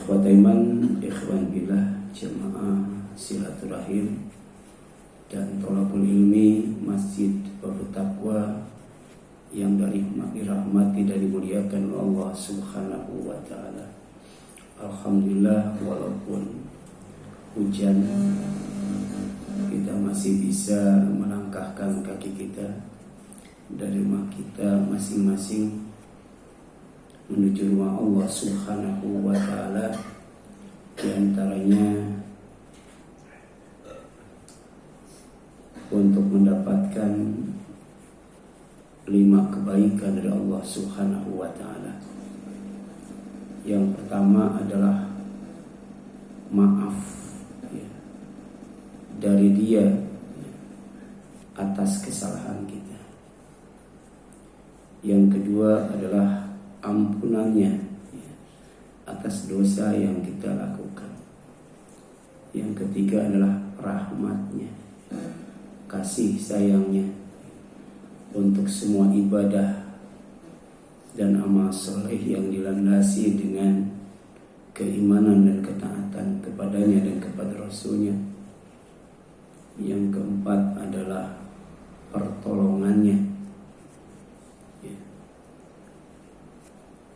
Ikhwataiman, ikhwan billah, jemaah silaturahim dan tolabul ilmi Masjid Babut Taqwa yang dirahmati dan dimuliakan Allah Subhanahu wa taala. Alhamdulillah, walaupun hujan, kita masih bisa melangkahkan kaki kita dari rumah kita masing-masing menuju rumah Allah Subhanahu wa taala. Di antaranya untuk mendapatkan 5 kebaikan dari Allah Subhanahu wa taala. Yang pertama adalah maaf dari Dia atas kesalahan kita. Yang kedua adalah ampunannya atas dosa yang kita lakukan. Yang ketiga adalah rahmatnya, kasih sayangnya untuk semua ibadah dan amal soleh yang dilandasi dengan keimanan dan ketaatan kepadanya dan kepada Rasulnya. Yang keempat adalah pertolongannya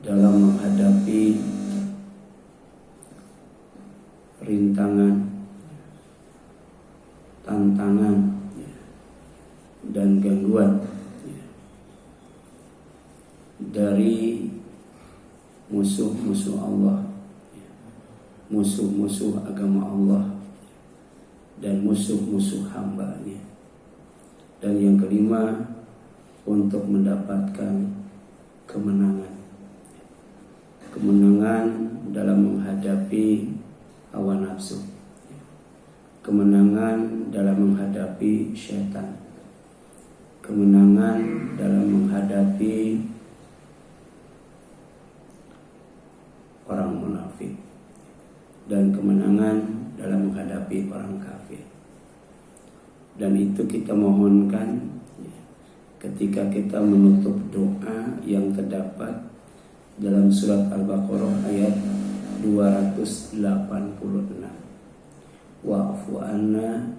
dalam menghadapi rintangan, tantangan dan gangguan dari musuh-musuh Allah, musuh-musuh agama Allah, dan musuh-musuh hamba-Nya. Dan yang kelima, untuk mendapatkan kemenangan dalam menghadapi hawa nafsu, kemenangan dalam menghadapi syaitan, kemenangan dalam menghadapi orang munafik, dan kemenangan dalam menghadapi orang kafir. Dan itu kita mohonkan ketika kita menutup doa yang terdapat dalam surat Al-Baqarah ayat 286. Wa'fu anna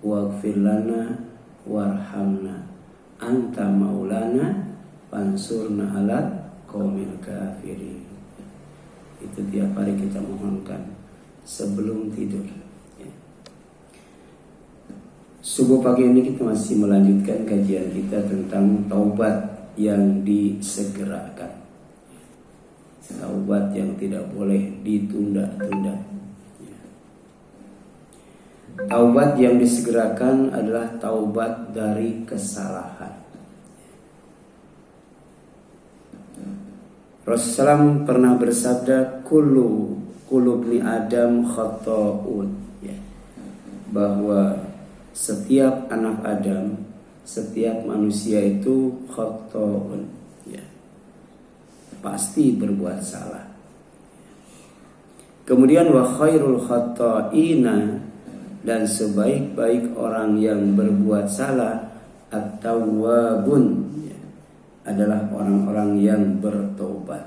waghfir lana warhamna anta maulana fansurna ala qaumil kafirin. Itu tiap hari kita mohonkan sebelum tidur. Subuh pagi ini kita masih melanjutkan kajian kita tentang taubat yang disegerakan, taubat yang tidak boleh ditunda-tunda. Taubat yang disegerakan adalah taubat dari kesalahan. Rasulullah pernah bersabda, kullu ibni Adam khata'un, bahwa setiap anak Adam, setiap manusia itu khata'un, pasti berbuat salah. Kemudian wa khairul khata'ina, dan sebaik-baik orang yang berbuat salah at-tawwabun, adalah orang-orang yang bertobat.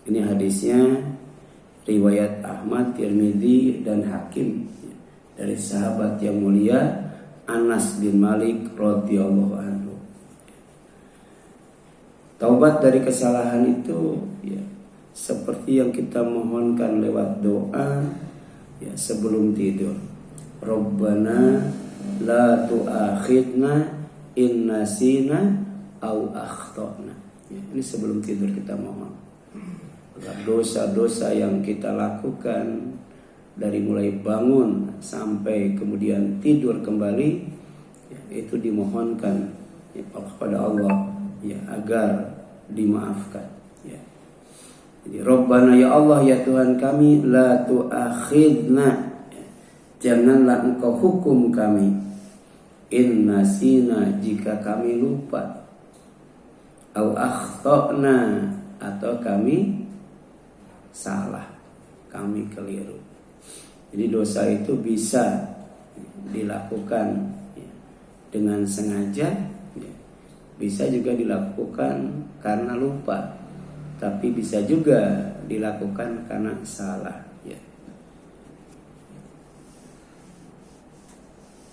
Ini hadisnya riwayat Ahmad, Tirmidzi dan Hakim dari sahabat yang mulia Anas bin Malik radhiyallahu anhu. Taubat dari kesalahan itu seperti yang kita mohonkan lewat doa sebelum tidur. Rabbana la tu'akhidna in nasina au akhtana. Ini sebelum tidur kita mohon. Dosa-dosa yang kita lakukan dari mulai bangun sampai kemudian tidur kembali, itu dimohonkan kepada Allah agar dimaafkan. Jadi Rabbana, ya Allah, ya Tuhan kami, la tu'akhidna, janganlah engkau hukum kami, in nasina, jika kami lupa, au akhtana, atau kami salah, kami keliru. Jadi dosa itu bisa dilakukan dengan sengaja, bisa juga dilakukan karena lupa, tapi bisa juga dilakukan karena salah, ya.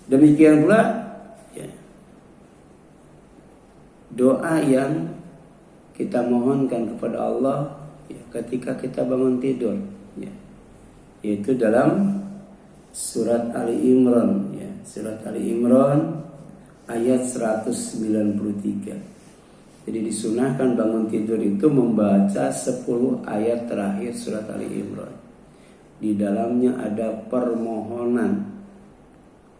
Demikian pula, ya, doa yang kita mohonkan kepada Allah, ya, ketika kita bangun tidur, ya, yaitu dalam surat Ali Imran, ya, surat Ali Imran ayat 193. Jadi disunahkan bangun tidur itu membaca 10 ayat terakhir surat Ali Imran. Di dalamnya ada permohonan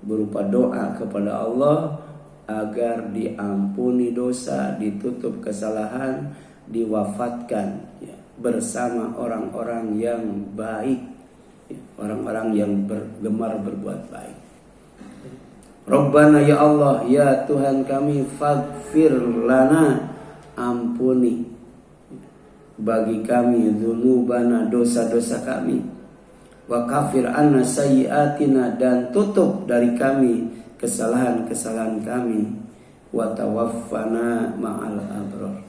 berupa doa kepada Allah agar diampuni dosa, ditutup kesalahan, diwafatkan, ya, bersama orang-orang yang baik, ya, orang-orang yang gemar berbuat baik. Rabbana, ya Allah, ya Tuhan kami, faghfir lana, ampuni bagi kami dzunubana, dosa-dosa kami, wa kafir anna sayyiatina, dan tutup dari kami kesalahan-kesalahan kami, wa tawaffana ma'al abrar,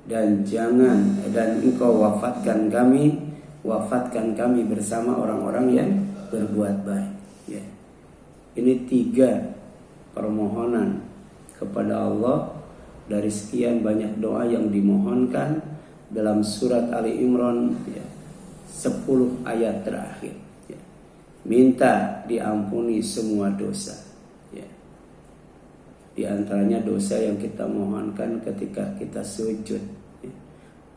dan engkau wafatkan kami bersama orang-orang yang berbuat baik, ya. Ini 3 permohonan kepada Allah dari sekian banyak doa yang dimohonkan dalam surat Ali Imran, ya, 10 ayat terakhir, ya. Minta diampuni semua dosa, ya. Di antaranya dosa yang kita mohonkan ketika kita sujud, ya.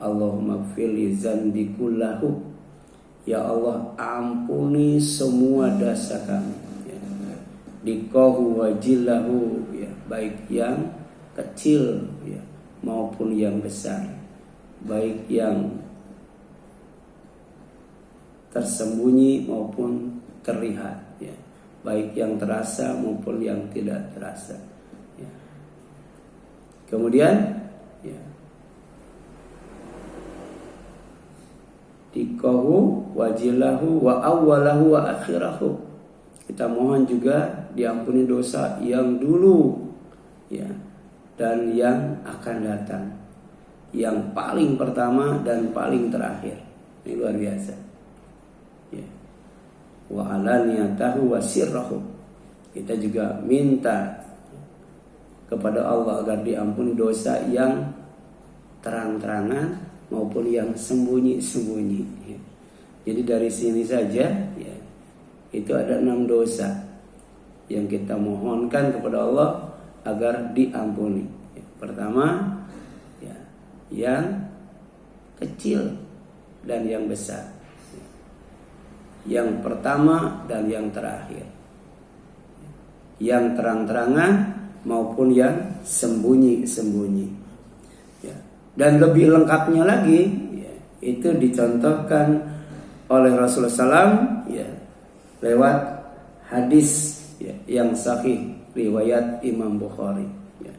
Allahumma gfirli dzanbi kullahu, ya Allah ampuni semua dosa kami, ya. Dikohu wajillahu, ya, baik yang kecil, ya, maupun yang besar, baik yang tersembunyi maupun terlihat, ya, baik yang terasa maupun yang tidak terasa, ya. Kemudian, ya, dikohu wajilahu wa awwalahu wa akhirahu, kita mohon juga diampuni dosa yang dulu, ya, dan yang akan datang, yang paling pertama dan paling terakhir. Ini luar biasa, ya. Wa alaniyatahu wa sirrahu, kita juga minta kepada Allah agar diampuni dosa yang terang-terangan maupun yang sembunyi-sembunyi, ya. Jadi dari sini saja, ya, itu ada 6 dosa yang kita mohonkan kepada Allah agar diampuni. Pertama, ya, yang kecil dan yang besar, yang pertama dan yang terakhir, yang terang-terangan maupun yang sembunyi-sembunyi, ya. Dan lebih lengkapnya lagi, ya, itu dicontohkan oleh Rasulullah SAW, ya, lewat hadis, ya, yang sahih riwayat Imam Bukhari, ya.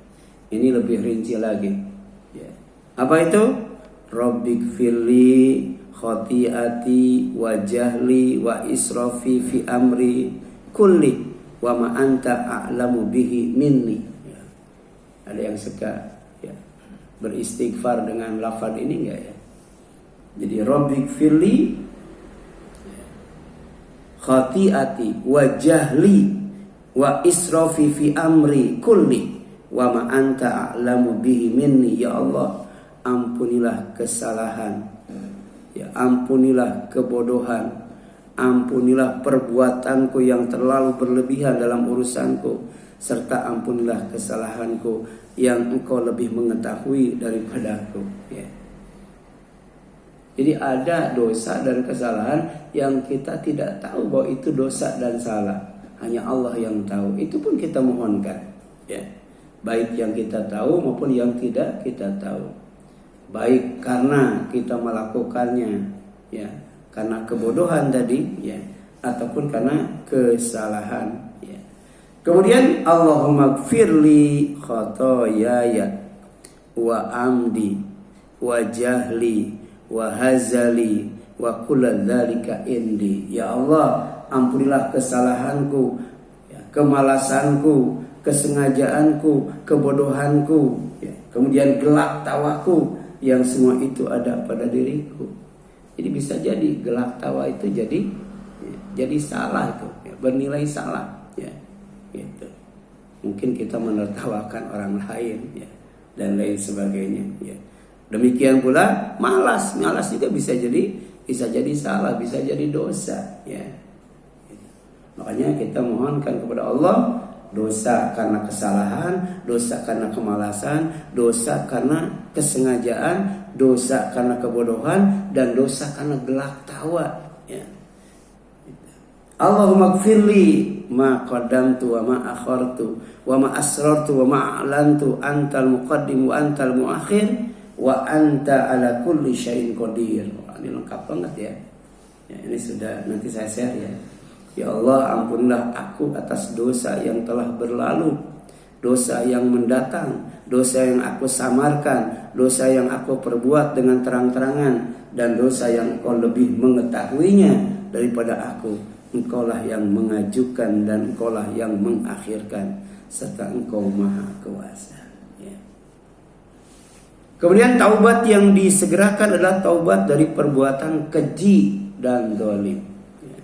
Ini lebih rinci lagi, ya. Apa itu? Rabbighfirli khati'ati wa jahli wa israfi fi amri kulli wa ma anta a'lamu bihi minni, ya. Ada yang suka, ya, beristighfar dengan lafaz ini enggak, ya? Jadi Rabbighfirli khati'ati wa jahli wa israfi fi amri kulli wa ma anta a'lamu bihi minni, ya Allah ampunilah kesalahan, ya, ampunilah kebodohan, ampunilah perbuatanku yang terlalu berlebihan dalam urusanku, serta ampunilah kesalahanku yang engkau lebih mengetahui daripadaku, ya. Jadi ada dosa dan kesalahan yang kita tidak tahu bahwa itu dosa dan salah, hanya Allah yang tahu. Itu pun kita mohonkan, ya, baik yang kita tahu maupun yang tidak kita tahu, baik karena kita melakukannya, ya, karena kebodohan tadi, ya, ataupun karena kesalahan, ya. Kemudian Allahumma gfirli khotoyaya wa amdi wa jahli wa hazali wa kulladzalika indi, ya Allah ampunilah kesalahanku, ya, kemalasanku, kesengajaanku, kebodohanku, ya, kemudian gelak tawaku, yang semua itu ada pada diriku. Jadi bisa jadi gelak tawa itu jadi salah itu, ya, bernilai salah, ya, gitu. Mungkin kita menertawakan orang lain, ya, dan lain sebagainya, ya. Demikian pula malas juga bisa jadi salah, bisa jadi dosa, ya. Makanya kita mohonkan kepada Allah, dosa karena kesalahan, dosa karena kemalasan, dosa karena kesengajaan, dosa karena kebodohan, dan dosa karena gelak tawa, ya. Allahumma gfirli ma qaddamtu wa ma akhartu wa ma asrartu wa ma a'lantu antal muqaddim wa antal muakhir wa anta ala kulli syai'in qadir. Ini lengkap banget, ya. Ya, ini sudah nanti saya share, ya. Ya Allah, ampunilah aku atas dosa yang telah berlalu, dosa yang mendatang, dosa yang aku samarkan, dosa yang aku perbuat dengan terang-terangan, dan dosa yang Engkau lebih mengetahuinya daripada aku. Engkaulah yang mengajukan dan Engkaulah yang mengakhirkan, serta Engkau Maha Kuasa, ya. Kemudian taubat yang disegerakan adalah taubat dari perbuatan keji dan zalim, ya.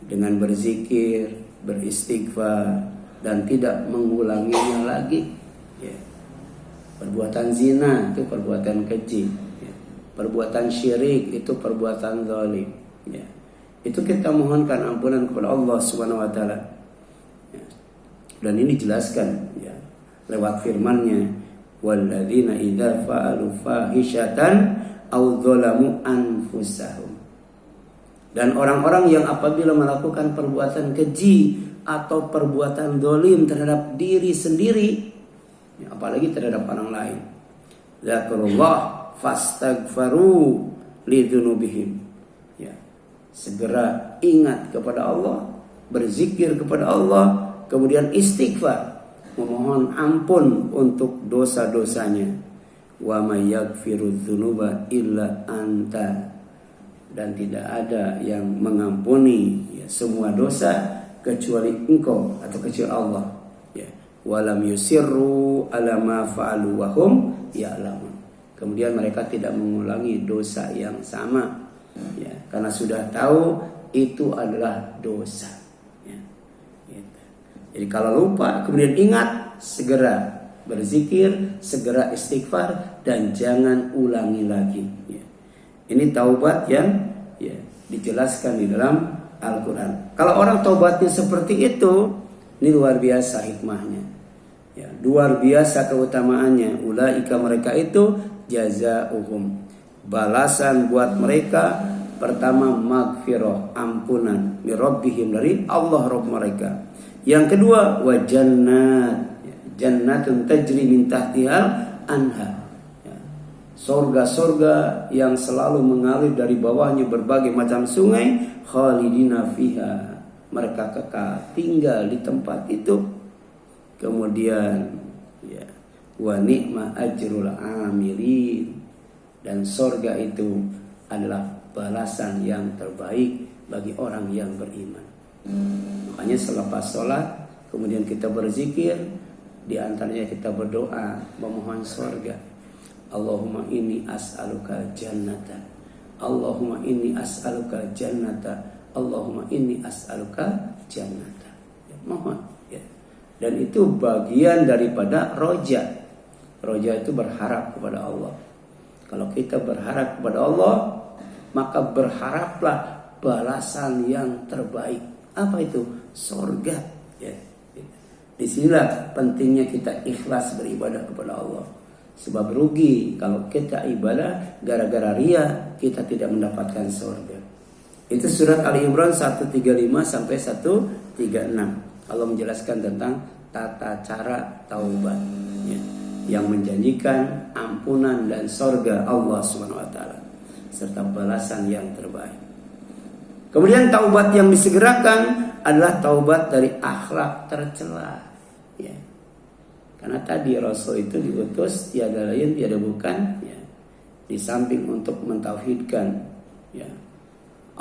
Dengan berzikir, beristighfar, dan tidak mengulanginya lagi, ya. Perbuatan zina itu perbuatan keji, ya. Perbuatan syirik itu perbuatan zalim, ya. Itu kita mohonkan ampunan kepada Allah Subhanahu wa taala. Ya. Dan ini dijelaskan, ya, lewat firman-Nya, walladzina idza fa'alu fahishatan aw dzalamu anfusahum. Dan orang-orang yang apabila melakukan perbuatan keji atau perbuatan zalim terhadap diri sendiri, ya, apalagi terhadap orang lain, zakarullah fastaghfaru lidzunubihim, ya. Segera ingat kepada Allah, berzikir kepada Allah, kemudian istighfar, memohon ampun untuk dosa-dosanya. Wa may yaghfiru dzunuba illa anta. Dan tidak ada yang mengampuni, ya, semua dosa kecuali Engkau atau kecuali Allah, ya. Walam yusirru ala ma fa'alu wa hum ya'lamun. Kemudian mereka tidak mengulangi dosa yang sama, ya, karena sudah tahu itu adalah dosa, ya, gitu. Jadi kalau lupa kemudian ingat, segera berzikir, segera istighfar, dan jangan ulangi lagi, ya. Ini taubat yang, ya, dijelaskan di dalam Al-Quran. Kalau orang taubatnya seperti itu, ini luar biasa hikmahnya, ya, luar biasa keutamaannya. Ulaika, mereka itu jazaohum, balasan buat mereka, pertama maghfirah, ampunan, mirabbihim, dari Allah Rabb mereka. Yang kedua wa jannatun tajri min tahtihal anhar, ya, surga-surga yang selalu mengalir dari bawahnya berbagai macam sungai, khalidina fiha, mereka kekal tinggal di tempat itu. Kemudian, ya, wa ni'ma ajrul amilin, dan surga itu adalah balasan yang terbaik bagi orang yang beriman. Makanya selepas sholat kemudian kita berzikir, di antaranya kita berdoa memohon surga. Allahumma inni as'aluka jannata, Allahumma inni as'aluka jannata, Allahumma inni as'aluka jannata, ya, mohon, ya. Dan itu bagian daripada roja. Roja itu berharap kepada Allah. Kalau kita berharap kepada Allah, maka berharaplah balasan yang terbaik. Apa itu? Surga, ya. Disinilah pentingnya kita ikhlas beribadah kepada Allah. Sebab rugi kalau kita ibadah gara-gara ria, kita tidak mendapatkan surga. Itu surat Ali Imran 135 sampai 136. Allah menjelaskan tentang tata cara taubat, ya, yang menjanjikan ampunan dan surga Allah Subhanahu wa taala serta balasan yang terbaik. Kemudian taubat yang disegerakan adalah taubat dari akhlak tercela, ya. Karena tadi Rasul itu diutus tiada lain tiada bukan, ya, di samping untuk mentauhidkan, ya,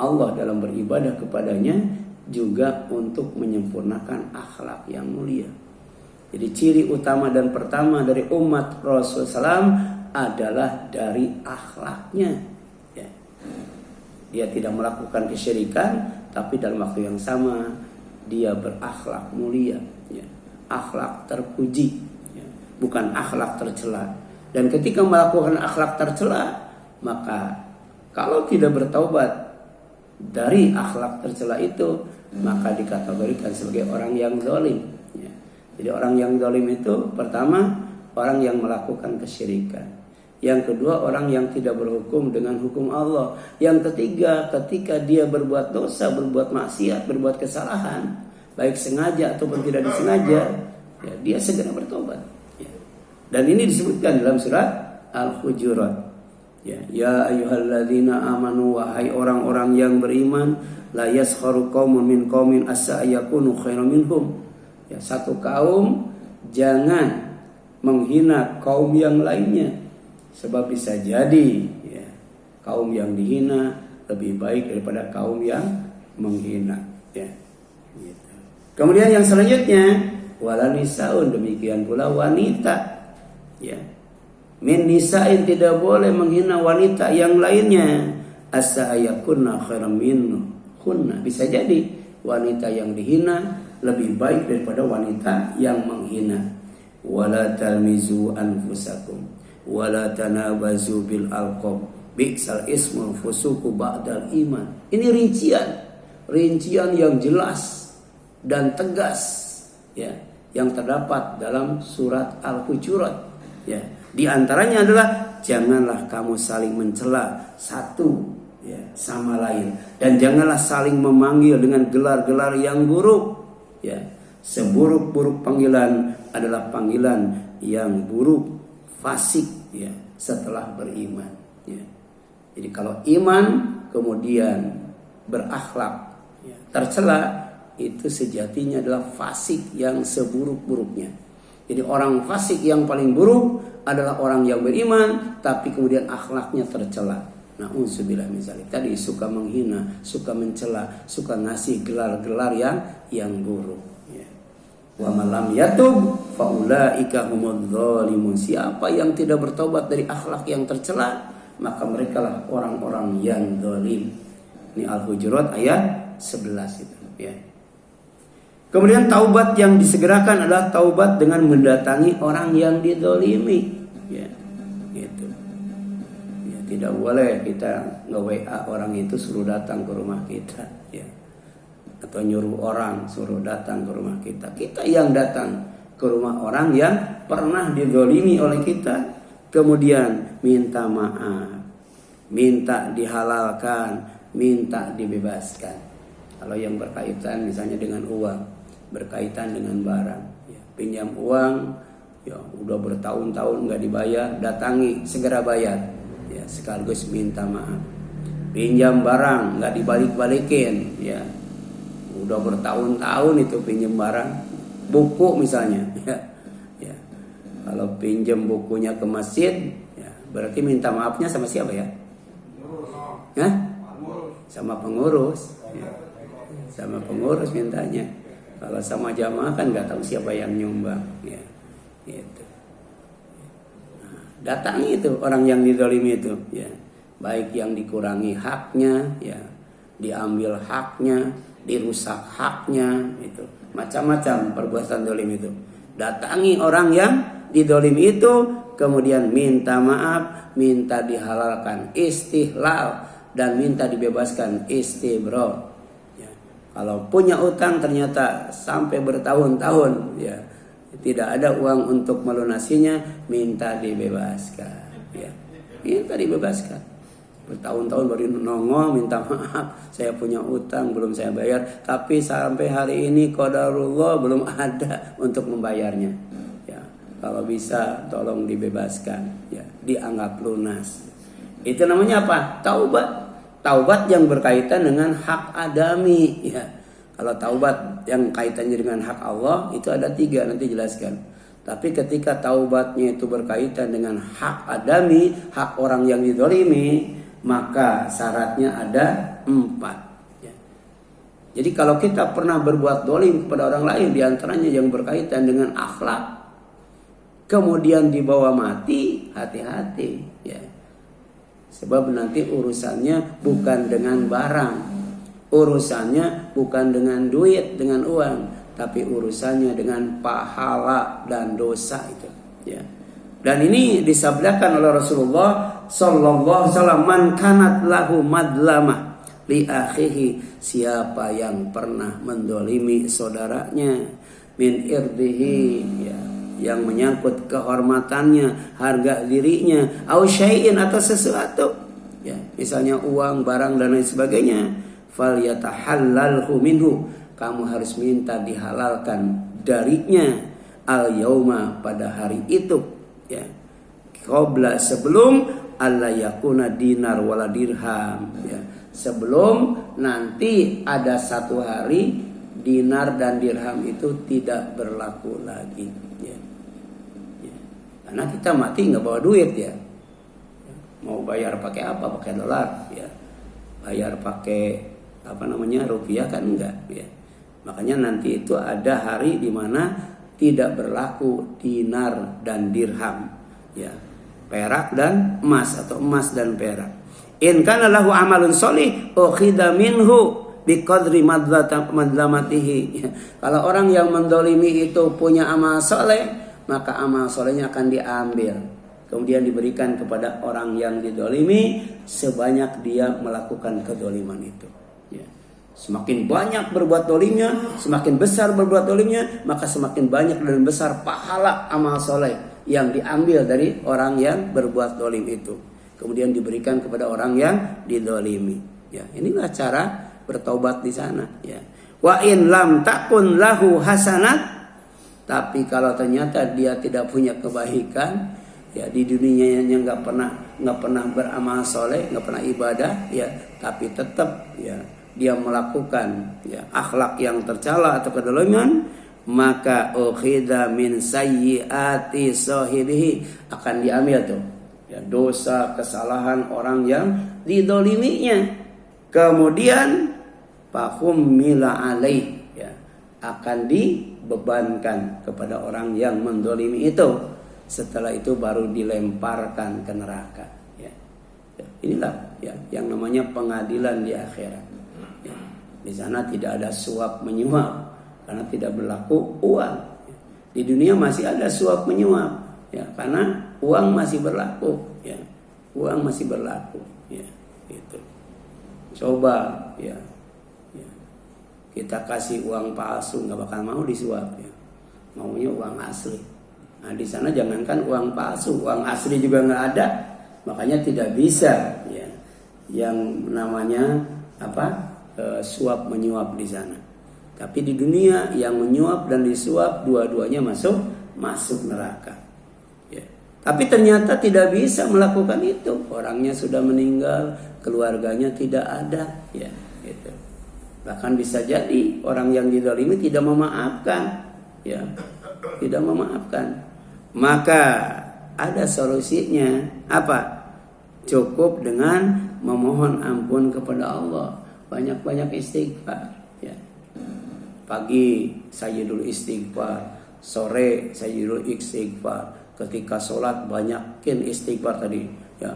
Allah dalam beribadah kepadanya, juga untuk menyempurnakan akhlak yang mulia. Jadi ciri utama dan pertama dari umat Rasul SAW adalah dari akhlaknya. Ya. Dia tidak melakukan kesyirikan, tapi dalam waktu yang sama dia berakhlak mulia, ya. Akhlak terpuji, ya. Bukan akhlak tercela. Dan ketika melakukan akhlak tercela, maka kalau tidak bertaubat dari akhlak tercela itu, maka dikategorikan sebagai orang yang zalim. Ya. Jadi orang yang zalim itu pertama orang yang melakukan kesyirikan. Yang kedua orang yang tidak berhukum dengan hukum Allah. Yang ketiga ketika dia berbuat dosa, berbuat maksiat, berbuat kesalahan, baik sengaja ataupun tidak disengaja, ya, dia segera bertobat. Ya. Dan ini disebutkan dalam surat Al-Hujurat. Ya ayyuhalladzina amanu, wahai orang-orang yang beriman, la yaskharu qaumun min qaumin asa yakunu khairan minhum. Ya, satu kaum jangan menghina kaum yang lainnya, sebab bisa jadi ya, kaum yang dihina lebih baik daripada kaum yang menghina. Ya. Gitu. Kemudian yang selanjutnya wala nisaun, demikian pula wanita. Ya. Min nisa'in, tidak boleh menghina wanita yang lainnya. Asa ayakunna khairan minhunna, bisa jadi wanita yang dihina lebih baik daripada wanita yang menghina. Wala talmizu anfusakum wala tanabazu bil alqab bi'sal ismul fusuku ba'dal iman. Ini rincian yang jelas dan tegas, ya, yang terdapat dalam surat Al-Hujurat. Ya. Di antaranya adalah janganlah kamu saling mencela satu, ya, sama lain, dan janganlah saling memanggil dengan gelar-gelar yang buruk. Ya. Seburuk-buruk panggilan adalah panggilan yang buruk, fasik, ya, setelah beriman. Ya. Jadi kalau iman kemudian berakhlak, ya, tercela, itu sejatinya adalah fasik yang seburuk-buruknya. Jadi orang fasik yang paling buruk adalah orang yang beriman tapi kemudian akhlaknya tercela. Na'udzubillah min dzalik. Tadi suka menghina, suka mencela, suka ngasih gelar-gelar yang buruk. Ya. Wa man lam yatub fa ulaika humudz zalimun. Siapa yang tidak bertobat dari akhlak yang tercela, maka merekalah orang-orang yang zalim. Ini Al-Hujurat ayat 11 itu, ya. Kemudian taubat yang disegerakan adalah taubat dengan mendatangi orang yang dizalimi, ya, gitu. Ya, tidak boleh kita nge-WA orang itu suruh datang ke rumah kita, ya, atau nyuruh orang suruh datang ke rumah kita. Kita yang datang ke rumah orang yang pernah dizalimi oleh kita, kemudian minta maaf, minta dihalalkan, minta dibebaskan. Kalau yang berkaitan misalnya dengan uang, berkaitan dengan barang, ya, pinjam uang, ya, udah bertahun-tahun nggak dibayar, datangi, segera bayar, ya, sekaligus minta maaf. Pinjam barang nggak dibalik-balikin, ya, udah bertahun-tahun itu pinjam barang, buku misalnya, ya, ya. Kalau pinjam bukunya ke masjid, ya, berarti minta maafnya sama siapa ya? Hah? Sama pengurus, ya. Sama pengurus mintanya. Kalau sama jamaah kan nggak tahu siapa yang nyumbang, ya, gitu. Nah, datangi itu orang yang dizalimi itu, ya, baik yang dikurangi haknya, ya, diambil haknya, dirusak haknya, itu macam-macam perbuatan zalim itu. Datangi orang yang dizalimi itu, kemudian minta maaf, minta dihalalkan, istihlal, dan minta dibebaskan, istibra. Kalau punya utang ternyata sampai bertahun-tahun, ya, tidak ada uang untuk melunasinya, minta dibebaskan, ya, minta dibebaskan. Bertahun-tahun baru nongol minta maaf, saya punya utang belum saya bayar, tapi sampai hari ini qadarullah belum ada untuk membayarnya. Ya, kalau bisa tolong dibebaskan, ya, dianggap lunas. Itu namanya apa? Taubat. Taubat yang berkaitan dengan hak adami, ya. Kalau taubat yang kaitannya dengan hak Allah itu ada 3, nanti jelaskan. Tapi ketika taubatnya itu berkaitan dengan hak adami, hak orang yang dizalimi, maka syaratnya ada 4. Ya. Jadi kalau kita pernah berbuat zalim kepada orang lain, diantaranya yang berkaitan dengan akhlak, kemudian dibawa mati, hati-hati ya. Sebab nanti urusannya bukan dengan barang, urusannya bukan dengan duit, dengan uang, tapi urusannya dengan pahala dan dosa itu ya. Dan ini disabdakan oleh Rasulullah sallallahu alaihi wasallam, man kanat lahu madlamah li akhihi, siapa yang pernah mendolimi saudaranya, min irdihi ya, yang menyangkut kehormatannya, harga dirinya, au syai'in, atau sesuatu ya, misalnya uang, barang dan lain sebagainya, falyatahallalhu minhu, kamu harus minta dihalalkan darinya, al yauma, pada hari itu ya, qabla, sebelum alla yakuna dinar wala dirham ya, sebelum nanti ada satu hari dinar dan dirham itu tidak berlaku lagi ya. Ya. Karena kita mati nggak bawa duit ya, mau bayar pakai apa, pakai dolar ya, bayar pakai rupiah kan enggak ya. Makanya nanti itu ada hari di mana tidak berlaku dinar dan dirham ya, perak dan emas atau emas dan perak. In kana lahu amalun sholih ukhidha minhu biqadri madlamatihi ya. Kalau orang yang mendolimi itu punya amal soleh, maka amal solehnya akan diambil, kemudian diberikan kepada orang yang didolimi sebanyak dia melakukan kedoliman itu ya. Semakin banyak berbuat dolimnya, semakin besar berbuat dolimnya, maka semakin banyak dan besar pahala amal soleh yang diambil dari orang yang berbuat dolim itu, kemudian diberikan kepada orang yang didolimi ya. Inilah cara bertaubat di sana ya. Wa in lam takun lahu hasanat, tapi kalau ternyata dia tidak punya kebaikan ya, di dunianya nggak pernah beramal soleh, nggak pernah ibadah ya, tapi tetap ya dia melakukan ya akhlak yang tercela atau kedoliman, maka ukhidha min sayyiati sahibihi, akan diambil tuh ya dosa kesalahan orang yang didoliminya, kemudian fahummila alaih ya, akan dibebankan kepada orang yang mendolimi itu, setelah itu baru dilemparkan ke neraka ya. Inilah ya yang namanya pengadilan di akhirat. Di sana tidak ada suap menyuap karena tidak berlaku uang. Di dunia masih ada suap menyuap ya, karena uang masih berlaku ya. Uang masih berlaku ya, gitu. Coba ya, ya. Kita kasih uang palsu nggak bakal mau disuap ya. Maunya uang asli. Nah, di sana jangankan uang palsu, uang asli juga nggak ada. Makanya tidak bisa ya yang namanya suap menyuap di sana. Tapi di dunia yang menyuap dan disuap dua-duanya masuk neraka ya. Tapi ternyata tidak bisa melakukan itu, orangnya sudah meninggal, keluarganya tidak ada ya gitu. Bahkan bisa jadi orang yang dizalimi tidak memaafkan ya, tidak memaafkan. Maka ada solusinya apa? Cukup dengan memohon ampun kepada Allah, banyak-banyak istighfar ya. Pagi sayyidul istighfar, sore sayyidul istighfar, ketika sholat banyakin istighfar tadi ya.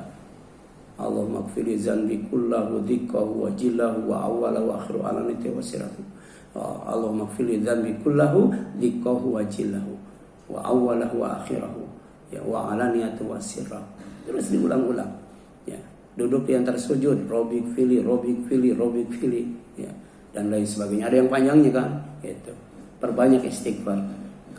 Allahumma ighfirli dzanbi kullahu dzikkahu wa jillahu wa awwalahu wa akhiru alanati wa siratu. Allahumma ighfirli dzanbi kullahu dzikkahu wa jillahu wa awwalahu wa akhirahu ya wa alaniyatu wa sirra. Terus diulang-ulang ya. Duduk di antara sujud, robik fili ya, dan lain sebagainya. Ada yang panjangnya kan gitu. Perbanyak istighfar.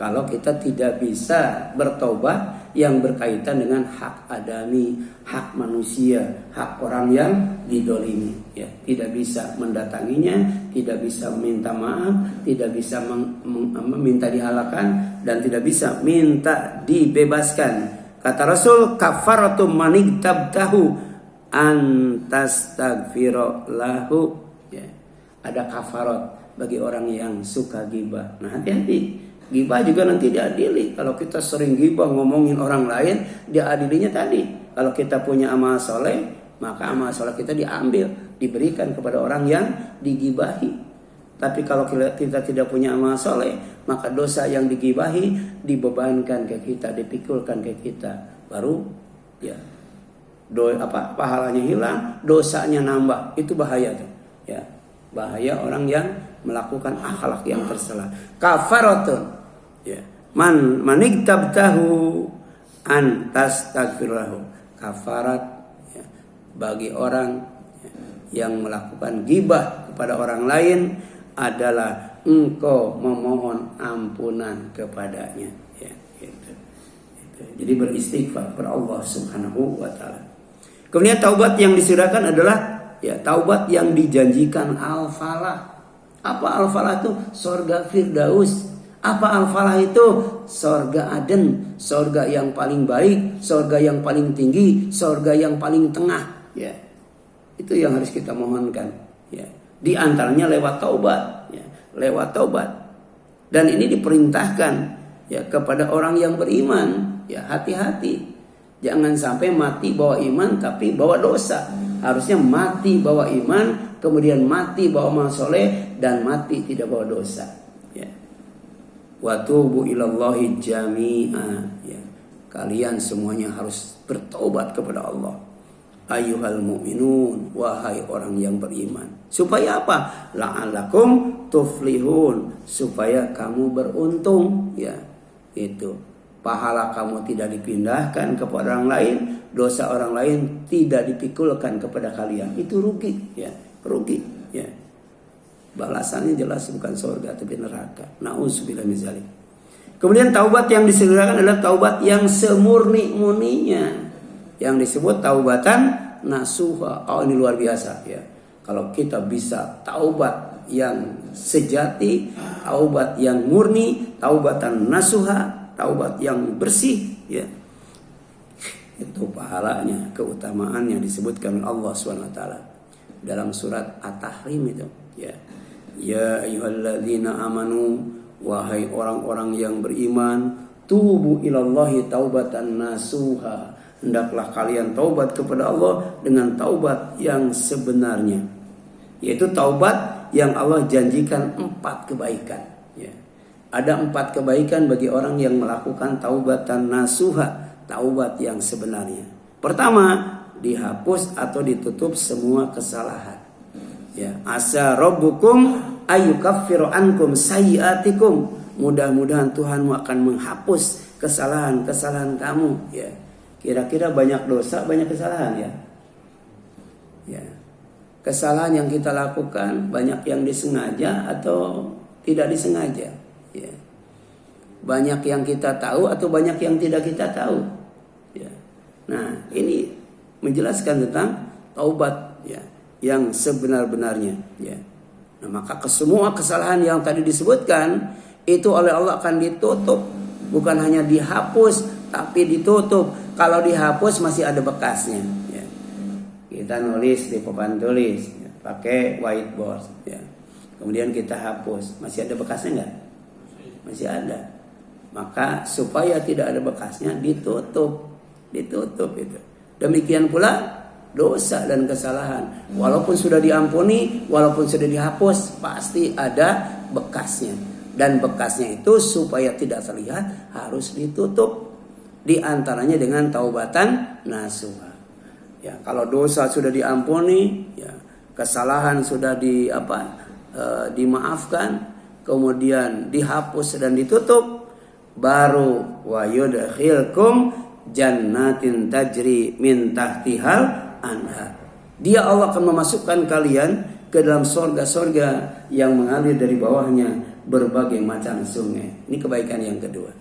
Kalau kita tidak bisa bertobat yang berkaitan dengan hak adami, hak manusia, hak orang yang didolimi ya, tidak bisa mendatanginya, tidak bisa minta maaf, tidak bisa meminta dihalalkan, dan tidak bisa minta dibebaskan. Kata Rasul, kafaratum manigtabtahu antastaghfira lahu ya. Ada kafarat bagi orang yang suka ghibah. Nah, hati-hati. Ghibah juga nanti diadili. Kalau kita sering ghibah ngomongin orang lain, diadilinya tadi. Kalau kita punya amal soleh, maka amal soleh kita diambil, diberikan kepada orang yang digibahi. Tapi kalau kita tidak punya amal soleh, maka dosa yang digibahi dibebankan ke kita, dipikulkan ke kita. Baru ya pahalanya hilang, dosanya nambah. Itu bahaya tuh. Ya, bahaya orang yang melakukan akhlak yang tercela. Kafaratun. Ya. Manigtabtahu an tastaghfirlahu. Kafarat ya, bagi orang yang melakukan gibah kepada orang lain adalah engkau memohon ampunan kepadanya. Ya, gitu. Jadi beristighfar kepada Allah Subhanahu wa taala. Kemudian taubat yang disediakan adalah ya taubat yang dijanjikan al-falah. Apa al-falah itu? Surga Firdaus. Apa al-falah itu? Surga Aden, surga yang paling baik, surga yang paling tinggi, surga yang paling tengah. Ya, itu yang harus kita mohonkan. Ya, di antaranya lewat taubat. Ya, lewat taubat. Dan ini diperintahkan ya kepada orang yang beriman. Ya, hati-hati. Jangan sampai mati bawa iman tapi bawa dosa. Harusnya mati bawa iman, kemudian mati bawa amal soleh, dan mati tidak bawa dosa. Ya. Wa tubu ilallahi jami'a. Ya. Kalian semuanya harus bertobat kepada Allah. Ayyuhal mu'minun, wahai orang yang beriman. Supaya apa? La'allakum tuflihun, supaya kamu beruntung. Ya, itu. Pahala kamu tidak dipindahkan kepada orang lain, dosa orang lain tidak dipikulkan kepada kalian. Itu rugi, ya, rugi, ya. Balasannya jelas bukan surga tapi neraka. Nauzubillah min dzalik. Kemudian taubat yang disediakan adalah taubat yang semurni-murninya, yang disebut taubatan nasuha. Oh, ini luar biasa ya. Kalau kita bisa taubat yang sejati, taubat yang murni, taubatan nasuha, taubat yang bersih ya. Itu pahalanya, keutamaannya disebutkan Allah SWT dalam surat At-Tahrim itu ya. Ya ayyuhalladzina amanu, wahai orang-orang yang beriman, tubu ilallahi taubatan nasuha. Hendaklah kalian taubat kepada Allah dengan taubat yang sebenarnya, yaitu taubat yang Allah janjikan 4 kebaikan ya. Ada 4 kebaikan bagi orang yang melakukan taubatan nasuha, taubat yang sebenarnya. Pertama, dihapus atau ditutup semua kesalahan ya. Asa rabbukum ayyukaffiru ankum sayyiatikum. Mudah-mudahan Tuhanmu akan menghapus kesalahan-kesalahan kamu ya. Kira-kira banyak dosa, banyak kesalahan ya. Ya. Kesalahan yang kita lakukan banyak yang disengaja atau tidak disengaja. Ya. Banyak yang kita tahu atau banyak yang tidak kita tahu. Ya. Nah, ini menjelaskan tentang taubat ya, yang sebenar-benarnya. Ya. Nah, maka semua kesalahan yang tadi disebutkan itu oleh Allah akan ditutup, bukan hanya dihapus, tapi ditutup. Kalau dihapus masih ada bekasnya. Ya. Kita nulis di papan tulis, ya, pakai whiteboard. Ya. Kemudian kita hapus, masih ada bekasnya nggak? Masih ada. Maka supaya tidak ada bekasnya ditutup itu. Demikian pula dosa dan kesalahan. Walaupun sudah diampuni, walaupun sudah dihapus, pasti ada bekasnya. Dan bekasnya itu supaya tidak terlihat harus ditutup. Di antaranya dengan taubatan nasuha. Ya, kalau dosa sudah diampuni, ya, kesalahan sudah dimaafkan, kemudian dihapus dan ditutup, baru wa yudkhilkum jannatin tajri min tahtihal anhar. Dia Allah akan memasukkan kalian ke dalam sorga-sorga yang mengalir dari bawahnya berbagai macam sungai. Ini kebaikan yang kedua.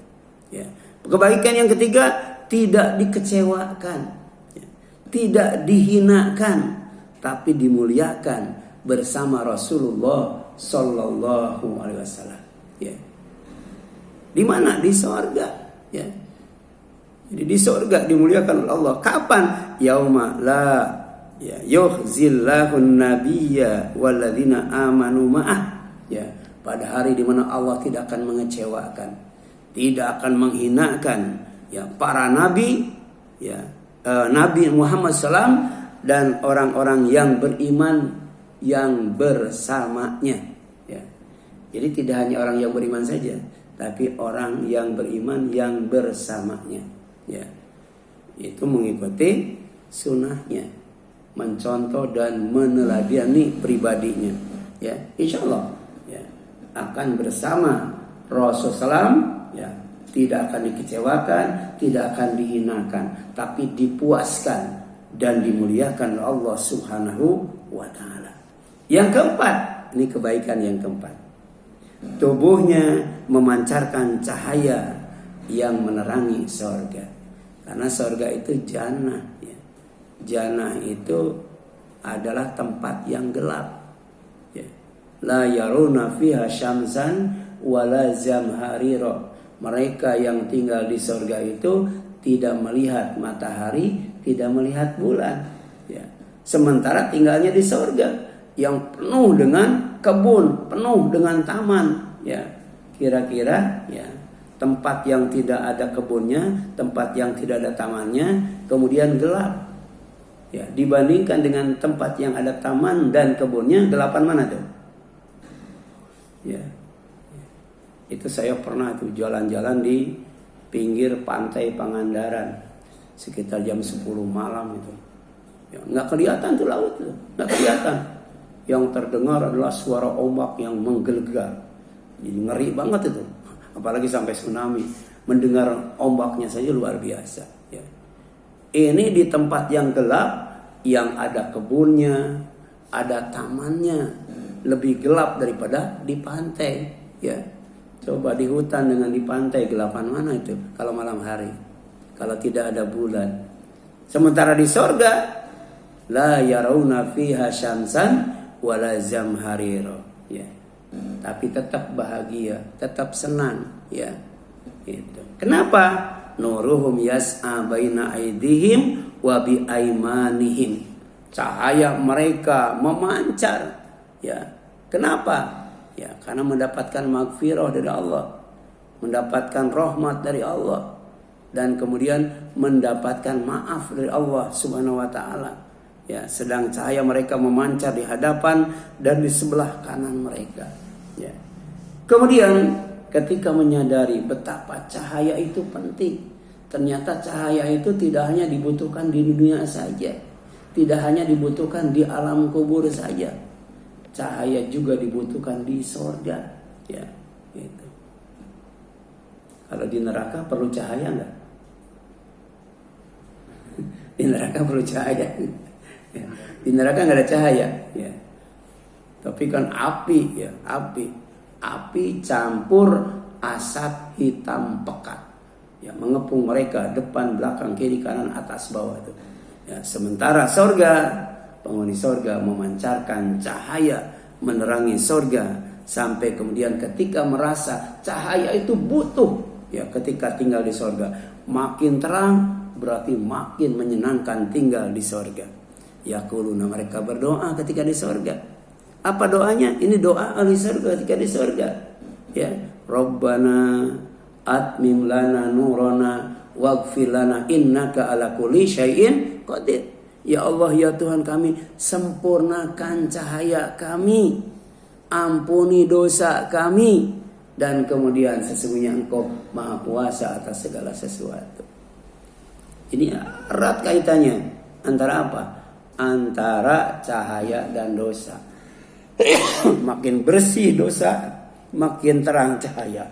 Ya. Kebaikan yang ketiga, tidak dikecewakan, ya, tidak dihinakan, tapi dimuliakan bersama Rasulullah Sallallahu Alaihi Wasallam. Ya. Di mana? Di sorga. Ya. Jadi di sorga dimuliakan oleh Allah. Kapan? Yauma la ya yukhzillahun nabiyya walladzina amanu ma'ah. Ya. Pada hari di mana Allah tidak akan mengecewakan, tidak akan menghinakan ya para nabi ya, Nabi Muhammad SAW dan orang-orang yang beriman yang bersamanya ya. Jadi tidak hanya orang yang beriman saja, tapi orang yang beriman yang bersamanya. Ya, itu mengikuti sunnahnya, mencontoh dan meneladani pribadinya. Ya, insya Allah ya, akan bersama Rasulullah SAW, ya, tidak akan dikecewakan, tidak akan dihinakan, tapi dipuaskan dan dimuliakan oleh Allah Subhanahu wa Ta'ala. Yang keempat, ini kebaikan yang keempat, tubuhnya memancarkan cahaya yang menerangi sorga. Karena sorga itu jannah, ya. Jannah itu adalah tempat yang gelap, ya. La yaruna fiha syamsan wala zamharira. Mereka yang tinggal di sorga itu tidak melihat matahari, tidak melihat bulan, ya. Sementara tinggalnya di sorga yang penuh dengan kebun, penuh dengan taman, ya. Kira-kira, ya, tempat yang tidak ada kebunnya, tempat yang tidak ada tamannya, kemudian gelap, ya, dibandingkan dengan tempat yang ada taman dan kebunnya, gelapan mana tuh? Ya, itu saya pernah tuh jalan-jalan di pinggir pantai Pangandaran sekitar jam 10 malam itu. Ya, nggak kelihatan tuh laut tuh, nggak kelihatan. Yang terdengar adalah suara ombak yang menggelegar. Jadi ngeri banget itu. Apalagi sampai tsunami. Mendengar ombaknya saja luar biasa. Ya. Ini di tempat yang gelap, yang ada kebunnya, ada tamannya, lebih gelap daripada di pantai. Ya. Coba di hutan dengan di pantai, gelapan mana itu kalau malam hari, kalau tidak ada bulan. Sementara di sorga, la yarawna fiha syamsan wala zamharira, ya. Tapi tetap bahagia, tetap senang, ya. Itu. Kenapa? Nuruhum yas'a baina aidihim wa bi aimanihim. Cahaya mereka memancar, ya. Kenapa? Ya, karena mendapatkan maghfirah dari Allah, mendapatkan rahmat dari Allah, dan kemudian mendapatkan maaf dari Allah Subhanahu wa Ta'ala. Ya, sedang cahaya mereka memancar di hadapan dan di sebelah kanan mereka. Ya. Kemudian ketika menyadari betapa cahaya itu penting, ternyata cahaya itu tidak hanya dibutuhkan di dunia saja, tidak hanya dibutuhkan di alam kubur saja. Cahaya juga dibutuhkan di sorga, ya, gitu. Kalau di neraka perlu cahaya nggak? Di neraka perlu cahaya. Ya. Di neraka nggak ada cahaya, ya. Tapi kan api, ya, api campur asap hitam pekat, ya, mengepung mereka depan, belakang, kiri, kanan, atas, bawah itu. Ya, sementara sorga, penghuni sorga memancarkan cahaya menerangi sorga sampai kemudian ketika merasa cahaya itu butuh, ya, ketika tinggal di sorga makin terang berarti makin menyenangkan tinggal di sorga. Yaquluna, mereka berdoa ketika di sorga. Apa doanya? Ini doa ahli sorga ketika di sorga, ya. Rabbana atmim lana nurana waghfir lana innaka ala kulli syai'in qadir. Ya Allah, ya Tuhan kami, sempurnakan cahaya kami, ampuni dosa kami, dan kemudian sesungguhnya Engkau maha kuasa atas segala sesuatu. Ini erat kaitannya antara apa? Antara cahaya dan dosa. Makin bersih dosa, makin terang cahaya.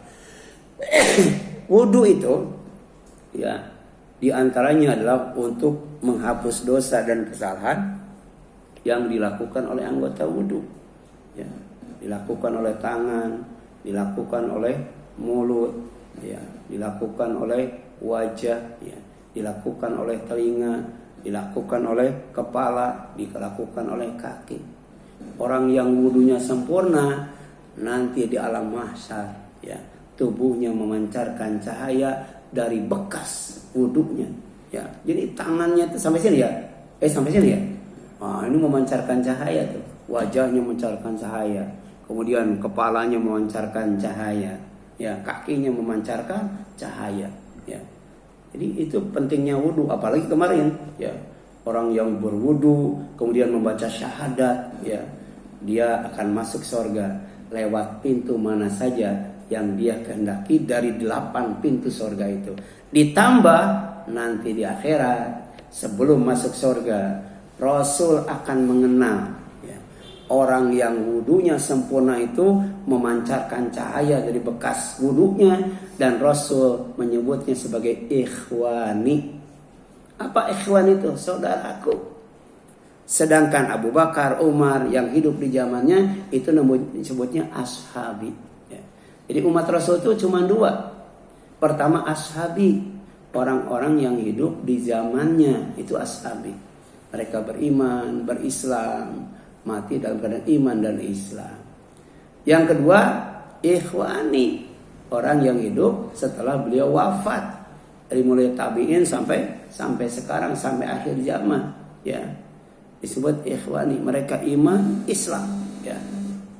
Wudu itu, ya, di antaranya adalah untuk menghapus dosa dan kesalahan yang dilakukan oleh anggota wudu, ya, dilakukan oleh tangan, dilakukan oleh mulut, ya, dilakukan oleh wajah, ya, dilakukan oleh telinga, dilakukan oleh kepala, dilakukan oleh kaki. Orang yang wudunya sempurna nanti di alam mahsyar, ya, tubuhnya memancarkan cahaya dari bekas wudunya, ya. Jadi tangannya itu sampai sini ya, sampai sini ya. Ini memancarkan cahaya tuh, wajahnya memancarkan cahaya, kemudian kepalanya memancarkan cahaya, ya, kakinya memancarkan cahaya, ya. Jadi itu pentingnya wudu, apalagi kemarin, ya, orang yang berwudu kemudian membaca syahadat, ya, dia akan masuk surga. lewat pintu mana saja yang dia kehendaki dari 8 pintu surga itu. Ditambah nanti di akhirat sebelum masuk surga, Rasul akan mengenal orang yang wudunya sempurna itu memancarkan cahaya dari bekas wudunya, dan Rasul menyebutnya sebagai ikhwani. Apa ikhwan itu? Saudaraku. Sedangkan Abu Bakar, Umar yang hidup di zamannya itu disebutnya ashabi. Jadi umat Rasul itu cuma 2. Pertama ashabi, orang-orang yang hidup di zamannya itu ashabi. Mereka beriman, berislam, mati dalam keadaan iman dan Islam. Yang kedua, ikhwani, orang yang hidup setelah beliau wafat, dari mulai tabi'in sampai sekarang, sampai akhir zaman, ya. Disebut ikhwani, mereka iman, Islam, ya.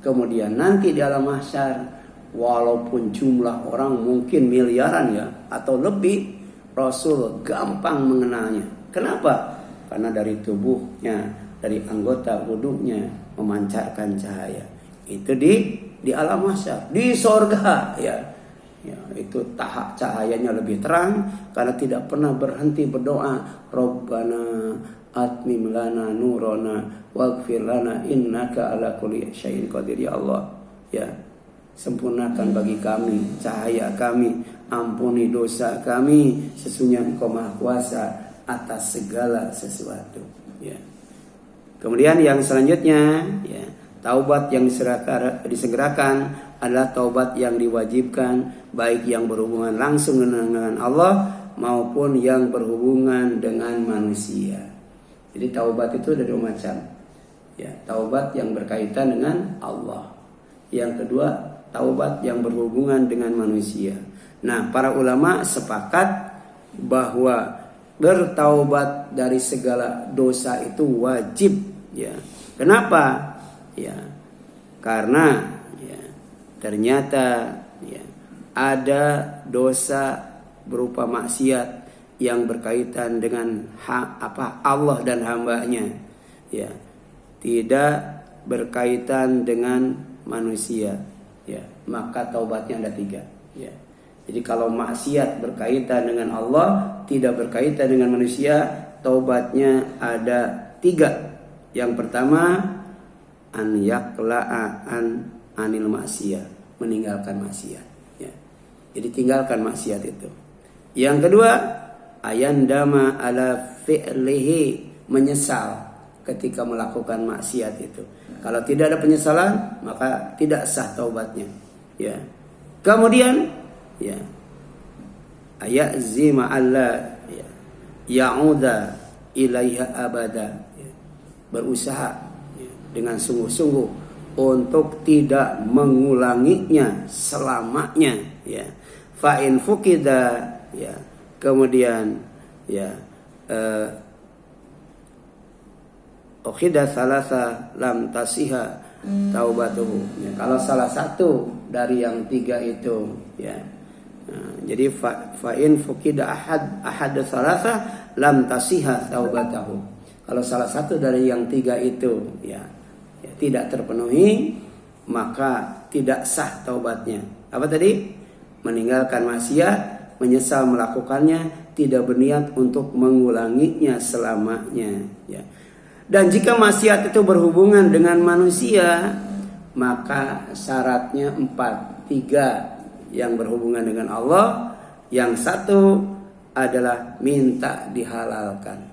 Kemudian nanti di alam mahsyar, walaupun jumlah orang mungkin miliaran ya atau lebih, Rasul gampang mengenalnya. Kenapa? Karena dari tubuhnya, dari anggota wudhunya memancarkan cahaya. Itu di alam mahsyar, di sorga, ya. Itu tahap cahayanya lebih terang karena tidak pernah berhenti berdoa, Rabbana atmim lana nurana waghfir lana innaka ala kulli syai'in qadir. Ya Allah, ya, sempurnakan bagi kami cahaya kami, ampuni dosa kami, sesungguhnya Engkau Maha Kuasa atas segala sesuatu, ya. Kemudian yang selanjutnya, ya, taubat yang disegerakan adalah taubat yang diwajibkan, baik yang berhubungan langsung dengan Allah maupun yang berhubungan dengan manusia. Jadi taubat itu ada 2 macam. Ya, taubat yang berkaitan dengan Allah. Yang kedua, taubat yang berhubungan dengan manusia. Nah, para ulama sepakat bahwa bertaubat dari segala dosa itu wajib, ya. Kenapa? Ya, karena ya, ternyata ya, ada dosa berupa maksiat yang berkaitan dengan Allah dan hambanya, ya, tidak berkaitan dengan manusia, ya, maka taubatnya ada 3, ya. Jadi kalau maksiat berkaitan dengan Allah, tidak berkaitan dengan manusia, taubatnya ada 3. Yang pertama, an yakla'a anil maksiyah, meninggalkan maksiat, ya. Jadi tinggalkan maksiat itu. Yang kedua, ayandama ala fi'lihi, menyesal ketika melakukan maksiat itu. Kalau tidak ada penyesalan, maka tidak sah taubatnya, ya. Kemudian, ya, ayazima alla ya, ya'uda ilaiha abada, ya, berusaha ya, dengan sungguh-sungguh untuk tidak mengulanginya selamanya, ya. Fa in fukida, ya, kemudian ya ukhida salasa lam tasiha taubatuhu, ya, kalau salah satu dari yang 3 itu, ya. Nah, jadi fa in fukida ahad salasa lam tasiha taubatahu. Kalau salah satu dari yang 3 itu ya tidak terpenuhi, maka tidak sah taubatnya. Apa tadi? Meninggalkan maksiat, menyesal melakukannya, tidak berniat untuk mengulanginya selamanya, ya. Dan jika maksiat itu berhubungan dengan manusia, maka syaratnya 4. 3 yang berhubungan dengan Allah, yang 1 adalah minta dihalalkan,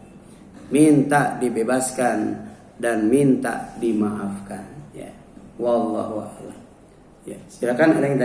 minta dibebaskan, dan minta dimaafkan, ya. Wallahu a'lam. Ya, silakan ada yang tanya.